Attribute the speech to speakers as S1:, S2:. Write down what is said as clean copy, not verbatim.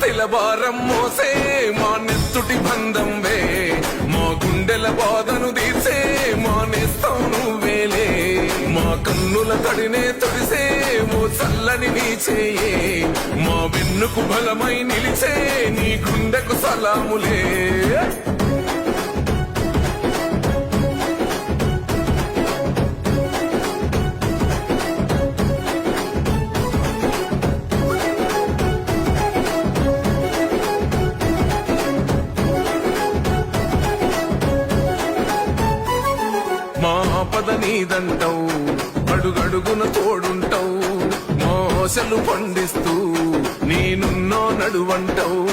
S1: ఆస్తిల భారం మోసే మా నెత్తుటి బంధం వే, మా గుండెల బాధను తీర్చే మా నేస్తం నువ్వేలే, మా కన్నుల తడినే తొడిసే ఓ చల్లని నీ చేయే, మా వెన్నుకు బలమై నిలిచే నీ గుండెకు సలాములే. మా ఆపద నీదంటావు, అడుగడుగున తోడుంటావు, మోసలు పండిస్తూ నేనున్నో నడువంటావు.